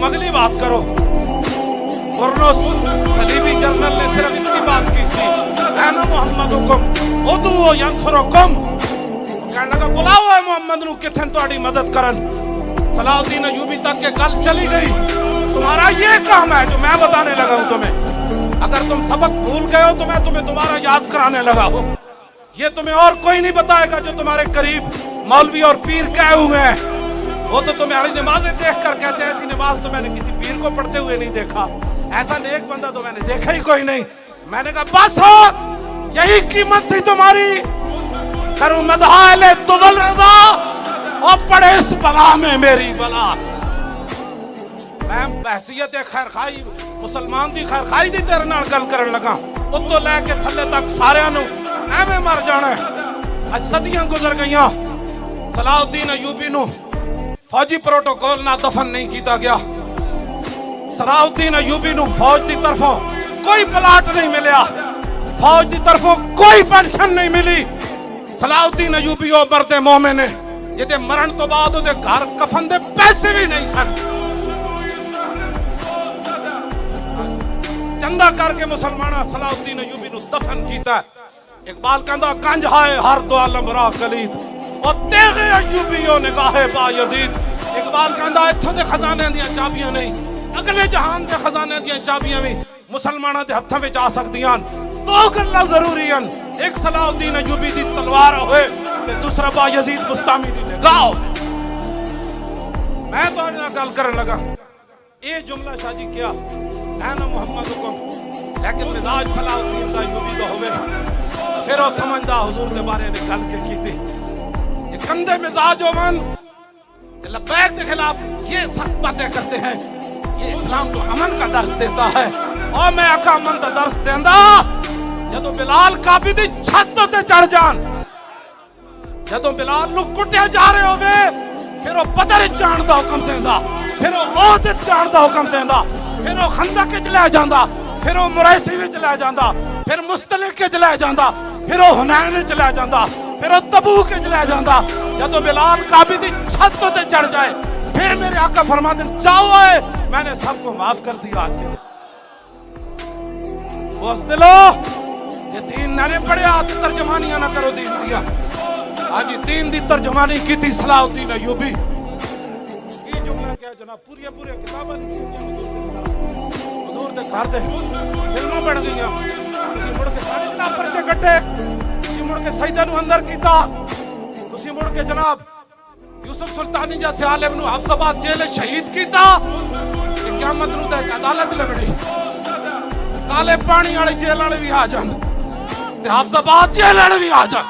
तुम अगली बात करो। बुरनुस सलीबी जनरल ने सिर्फ इतनी बात की थी, ऐना मुहम्मदुकुम उदू यंसुरुकुम, कहने लगा बुलाओ है मोहम्मद नू किथे तुम्हारी मदद करन। सलाहुद्दीन अय्यूबी तक के गल चली गई, तुम्हारा ये काम है जो मैं बताने लगा हूं तुम्हें। अगर तुम सबक भूल गए हो तो मैं तुम्हें दोबारा याद कराने लगा हूं। ये तुम्हें और कोई नहीं बताएगा जो तुम्हारे करीब मौलवी और पीर कहे हुए हैं। वो तो तुम्हारी नमाजें देख कर कहते हैं ऐसी नमाज तो मैंने किसी पीर को पढ़ते हुए नहीं देखा, ऐसा नेक बंदा तो मैंने देखा ही कोई नहीं। मैंने कहा बस हो, यही कीमत थी तुम्हारी। करूं मदहाले तुबल रजा और पड़े इस बला में मेरी बला। मैं बहसियत खैर खाई मुसलमान दी खैर खाई दी तेरे नाल गल करन लगा, उत्तो लैके थल्ले तक सारियां नू एवें मर जाना है। अज सदियां गुजर गईयां, सलाहुद्दीन अय्यूबी नू फौजी प्रोटोकॉल ना दफन नहीं किया गया। सलाहुद्दीन अय्यूबी नू फौज की तरफों कोई प्लाट नहीं मिलिया, फौज की तरफों कोई पेंशन नहीं मिली। सलाहुद्दीन अय्यूबी ओ मरदे मोमिन ने जिहदे मरण तो बाद उहदे घर कफन दे पैसे भी नहीं सन। चंदा करके मुसलमाना सलाहुद्दीन अय्यूबी नू दफन कीता। इकबाल कहंदा कंज हाय हर दो आलम रा कलीद और तेगे अय्यूबीओ निगाहे बा यजीद। इकबाल कहंदा इत्थों दे खजाने दियां चाबियां नहीं, अगले जहान दे खजाने दियां चाबियां भी मुसलमाना दे हत्थां विच आ सकदियां। दो गल्लां जरूरी हन, एक सलाहुद्दीन अय्यूबी दी तलवार होए ते दूसरा बा यजीद बुस्तामी दी निगाह। मैं तुहाडे नाल गल करन लगा, ये जुमला शाजी क्या ऐना मुहम्मदुकुम, लेकिन मिजाज सलाहुद्दीन दा अय्यूबी दा होवे फिर वो समझदा हुजूर दे बारे ने गल के कीती। जे कंधे मिजाज होवन ते लब्बैक के खिलाफ ये सख्त बातें करते हैं, ये इस्लाम तो अमन का दर्स देता है। और मैं आका अमन का दर्स देंदा जदों बिलाल काबी दी छत ते चढ़ जान, जदों बिलाल नू कुटिया जा रहे होवे फिर वो बदर जान दा हुक्म देंदा, फिर वो ओहद जान दा हुक्म देंदा, फिर वो खंदक विच ले जांदा, फिर वो मुरैसी विच ले जांदा, फिर मुस्तलिक विच ले जांदा, फिर वो हुनैन विच ले जांदा, फिर वो तबूक विच ले जांदा। जदों बिलाल काबी दी छत ते चढ़ जाए फिर मेरे आका फरमाते हैं जाओ है मैंने सबको माफ कर दिया। आज के बस दिलो ये दीन ना पढ़िया तर्जमानियां ना करो दीन दिया। आज दीन दी तर्जमानी की थी सलाहुद्दीन अय्यूबी। ये जुमला क्या जनाब, पूरी किताबां हुजूर दे घर दे फिल्मां बन गईयां। तुसी मुड़ के सारे जनाब परचे कट्टे, तुसी मुड़ के सईदा नू अंदर कीता, तुसी मुड़ के जनाब यूसुफ सुल्तानी जैसे आलिम नू हफ्साबाद जेल शहीद कीता। ये क़यामत नू ते अदालत लगनी, काले पानी वाले जेल वाले भी आ जान ते हफ्साबाद जेल वाले भी आ जान।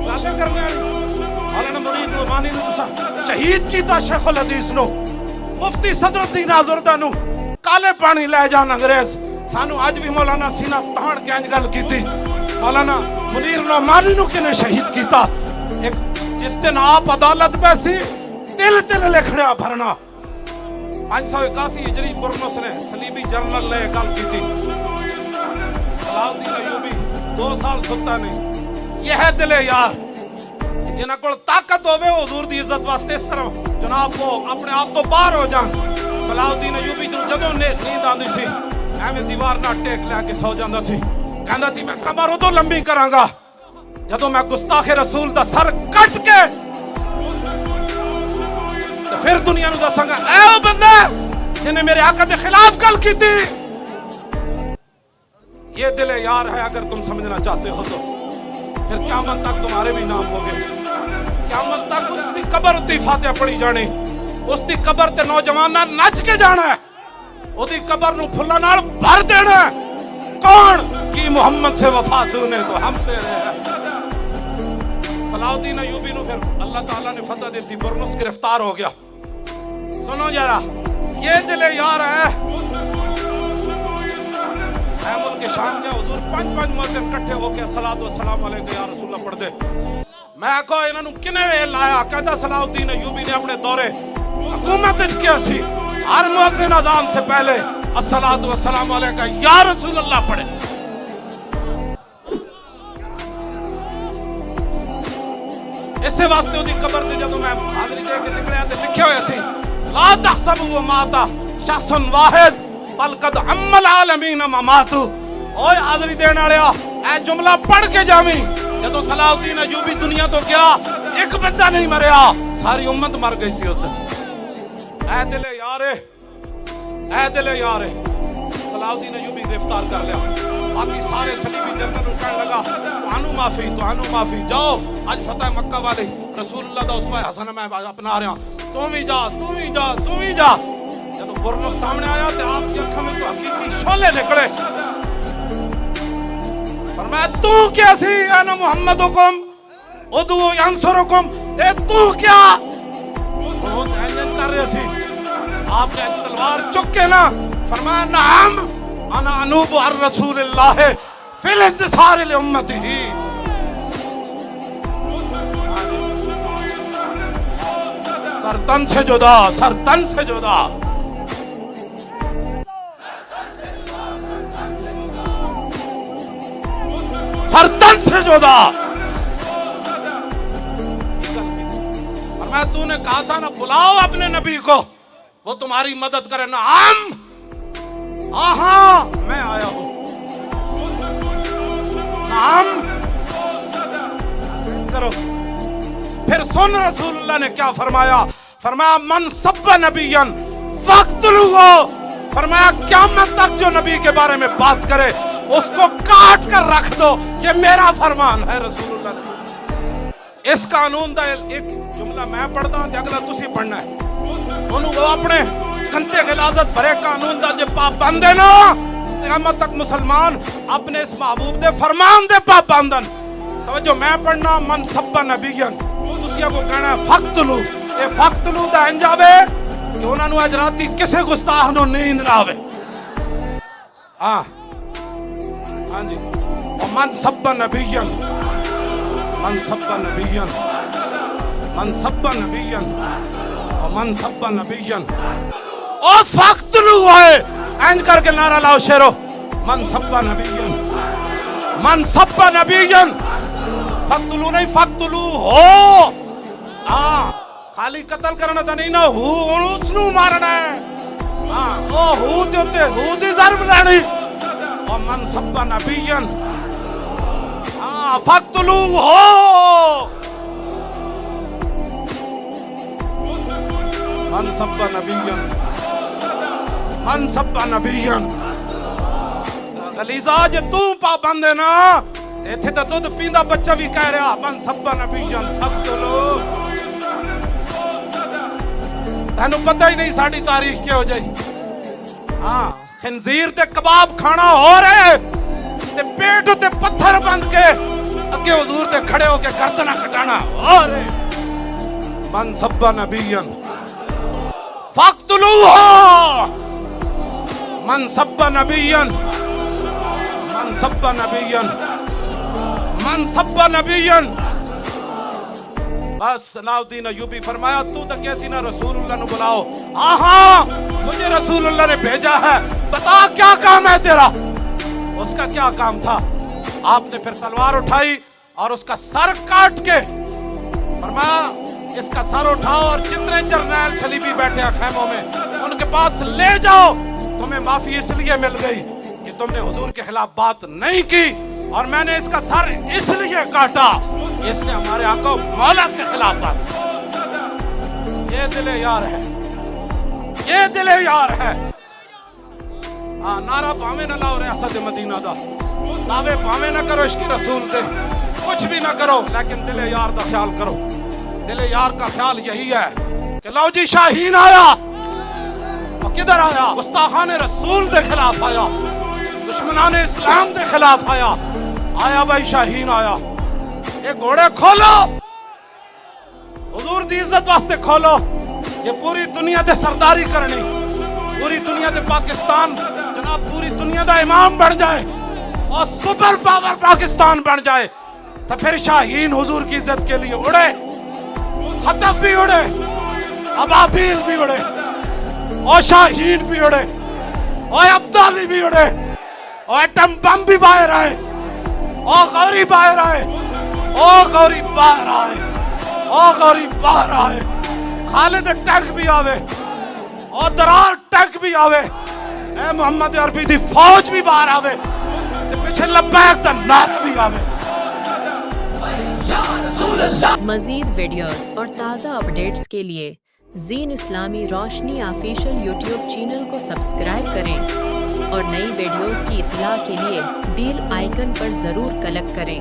गल करने वाली मुरीद नू मानी नू तुसा शहीद कीता, शेखुल हदीस नू मुफ्ती सदरुद्दीन आज़ुर्दा नू काले पानी ले जान अंग्रेज। सानू अज भी मौलाना सीना तान के अंज गल कीती, मौलाना मुनीर नौमानी नू किने शहीद कीता। एक जिस दिन आप अदालत पैसी तिल तिल लिखड़ा भरना। 581 हिजरी बुरनुस ने सलीबी जनरल ने गल कीती। सलाहुद्दीन अय्यूबी 2 साल सुता नहीं। यह है दिले यार जिन्हां कोल ताकत होवे हुजूर दी इज्जत वास्ते इस तरह जनाब वो अपने आप तो बाहर हो जान। सलाहुद्दीन अय्यूबी जदों नींद आंदी सी एवें दीवार नाल टेक लैके सौ जांदा सी। कहंदा सी मैं कमर उदों लंबी करांगा जदों मैं गुस्ताखे रसूल दा सर कट के ते फिर दुनिया नू दसांगा ऐ ओ बंदा जिन्हें मेरे आका के खिलाफ गल की थी। ये दिले यार है अगर तुम समझना चाहते हो तो फिर क़यामत तक तुम्हारे भी नाम होंगे। क़यामत तक उसकी कबर उत्ते फातिहा पढ़ी जानी, उसकी कबर ते नौजवान नच के जाना है, उसकी कबर नू फुल्लां नाल भर देना है। कौन की मोहम्मद से वफा तूने तो हम तेरे हैं। सलाहुद्दीन अय्यूबी नू फिर अल्लाह ताला ने फतह दी थी, बुरनुस गिरफ्तार हो गया। सुनो जरा ये दिले यार है मुल्क के शाम गया हुजूर 5 मुअज्जिन इकट्ठे होके सलात व सलाम अलैका या रसूलल्लाह पढ़ दे। मैं आखो इन्हां नू किने लाया, कहता सलाहुद्दीन अय्यूबी ने अपने दौरे हुकूमत विच किया सी हर मुअज्जिन अजान से पहले अस्सलातु वस्सलामु अलैका या रसूलल्लाह पढ़े। ਇਸੇ ਵਾਸਤੇ ਉਹਦੀ ਕਬਰ ਤੇ ਜਦੋਂ ਮੈਂ ਹਾਜ਼ਰੀ ਦੇ ਕੇ ਨਿਕਲਿਆ ਤੇ ਲਿਖਿਆ ਹੋਇਆ ਸੀ ਲਾ ਤਹਸਬੂ ਮਾਤਾ ਸ਼ਖਸਨ ਵਾਹਿਦ ਬਲ ਕਦ ਅਮਲ ਆਲਮੀਨ ਮਮਾਤੂ। ਓਏ ਹਾਜ਼ਰੀ ਦੇਣ ਵਾਲਿਆ ਇਹ ਜੁਮਲਾ ਪੜ੍ਹ ਕੇ ਜਾਵੀਂ, ਜਦੋਂ ਸਲਾਉਦੀਨ ਅਯੂਬੀ ਦੁਨੀਆ ਤੋਂ ਗਿਆ ਇੱਕ ਬੰਦਾ ਨਹੀਂ ਮਰਿਆ, ਸਾਰੀ ਉਮਤ ਮਰ ਗਈ ਸੀ ਉਸ ਦਿਨ। ਐ ਦਿਲੇ ਯਾਰੇ, ਐ ਦਿਲੇ ਯਾਰੇ, ਸਲਾਉਦੀਨ ਅਯੂਬੀ ਗ੍ਰਿਫਤਾਰ ਕਰ ਲਿਆ, ਬਾਕੀ ਸਾਰੇ ਸਲੀਬੀ ਜਨਰਲ ਨੂੰ ਕਹਿਣ ਲੱਗਾ ਤੁਹਾਨੂੰ ਮਾਫੀ, ਜਾਓ ਅੱਜ ਫਤਹ ਮੱਕਾ ਵਾਲੇ ਰਸੂਲullah ਦਾ ਉਸਵਾ ਹਸਨ ਮੈਂ ਅਪਣਾ ਰਿਹਾ, ਤੂੰ ਵੀ ਜਾ। ਜਦੋਂ ਬੁਰਨਸ ਸਾਹਮਣੇ ਆਇਆ ਤੇ ਆਪ ਦੀ ਅੱਖਾਂ ਵਿੱਚ ਹਕੀਕੀ ਸ਼ੋਲੇ ਨਿਕਲੇ। फरमाया तू क्या सी अना मुहम्मदुकुम उदू यंसुरुकुम, ए तू क्या बहुत ऐलान कर रहे सी। आपने तलवार चुक के ना फरमाया नाम अना अनूबु अर रसूलिल्लाह फिल इंतसार li उम्मतिही। सर तन से जुदा, सरतन से जुदा। फरमाया तूने कहा था ना बुलाओ अपने नबी को, वो तुम्हारी मदद करे ना। मैं आया हूं। नाम करो। फिर सुन रसूलुल्लाह ने क्या फरमाया, फरमाया मन सब्बा नबियन फक्तलुहु। फरमाया क़यामत तक जो नबी के बारे में बात करे उसको काट कर रख दो, ये मेरा फरमान है रसूलुल्लाह ने। इस कानून का एक जुमला मैं पढ़दा ते अगला तुसी पढ़ना है। ਉਹਨੂੰ ਉਹ ਆਪਣੇ ਕੰਤੇ गिलाजत भरे कानून ਦਾ ਜੇ ਪਾਬੰਦ ਹੈ ਨਾ क़यामत तक मुसलमान अपने इस महबूब दे फरमान दे पाबंद ਹਨ। तवज्जो मैं पढ़ना मन सब्बा नबियन, ਤੁਸੀਂ को कहना फक्तलू। ये फक्तलू ਦਾ ਇੰਜ ਆਵੇ ਕਿ ਉਹਨਾਂ ਨੂੰ ਅੱਜ ਰਾਤੀ ਕਿਸੇ ਗੁਸਤਾਖ ਨੂੰ ਨੀਂਦ ਨਾ ਆਵੇ। हाँ जी। और मन सब्बा नबियन और मन सब्बा नबियन और फक्तलू है एंड करके नारा लाओ शेरो मन सब्बा नबियन। फक्तलू नहीं, फक्तलू हो। खाली कत्ल करना तो नहीं ना, उसनू मारना है। ओ हू दे उत्ते हू दी ज़रब लैनी। और मन सब्बा नबियन फक्तलू हो। मन सब्बा नबियन गलीजा जे तू पाबंद है ना इत्थे तो दुध पींदा बच्चा भी कह रहा मन सब्बा नबियन फक्तलू। तैनू पता ही नहीं साड़ी तारीख क्या हो जाए। खंजीर ते कबाब खाना हो रहे ते पेट ते पत्थर बंद के अगे हुजूर ते खड़े होके गर्दना कटाना हो रहे। मन सब्बा नबियन फक्तलूहु। मन सब्बा नबियन। बस सलाउद्दीन अय्यूबी फरमाया तू तो कैसी ना रसूलुल्लाह ने बुलाओ। मुझे रसूलुल्लाह ने भेजा है, बता क्या काम है तेरा। उसका क्या काम था? आपने फिर तलवार उठाई और उसका सर काट के फरमाया इसका सर उठाओ और जितने जर्नैल सलीबी बैठे हैं खैमों में उनके पास ले जाओ। तुम्हें माफी इसलिए मिल गई कि तुमने हुजूर के खिलाफ बात नहीं की और मैंने इसका सर इसलिए काटा इसलिए हमारे आका मौला के खिलाफ बात। ये दिले यार है, ये दिले यार है। नारा भावे न लाओ रियासत मदीना दा, दावे भावे न करो इश्क रसूल दे, कुछ भी ना करो लेकिन दिले यार दा ख्याल करो। दिले यार का ख्याल यही है कि लो जी शाहीन आया। और किधर आया? गुस्ताखान रसूल दे खिलाफ आया, दुश्मनान इस्लाम दे खिलाफ आया भाई शाहीन आया। ये घोड़े खोलो, हुजूर दी इज्जत वास्ते खोलो। ये पूरी दुनिया दे सरदारी करनी, पूरी दुनिया दे पाकिस्तान जनाब पूरी दुनिया दा इमाम बन जाए और सुपर पावर पाकिस्तान बन जाए तो फिर शाहीन हुजूर की इज्जत के लिए उड़े, खतब भी उड़े, अबाबील भी उड़े और शाहीन भी उड़े और अब्दाली भी उड़े और एटम बम भी बाहर आए और गौरी बाहर आए और गौरी बाहर आए او غریب باہر آئے، خالد ٹینک بھی آوے اور درار ٹینک بھی آوے، اے محمد عربی دی فوج بھی باہر آوے، پیچھے لبیک دا نعرہ بھی آوے۔ مزید ویڈیوز اور تازہ اپڈیٹس کے لیے زین اسلامی روشنی آفیشیل یوٹیوب چینل کو سبسکرائب کریں اور نئی ویڈیوز کی اطلاع کے لیے بیل آئیکن پر ضرور کلک کریں۔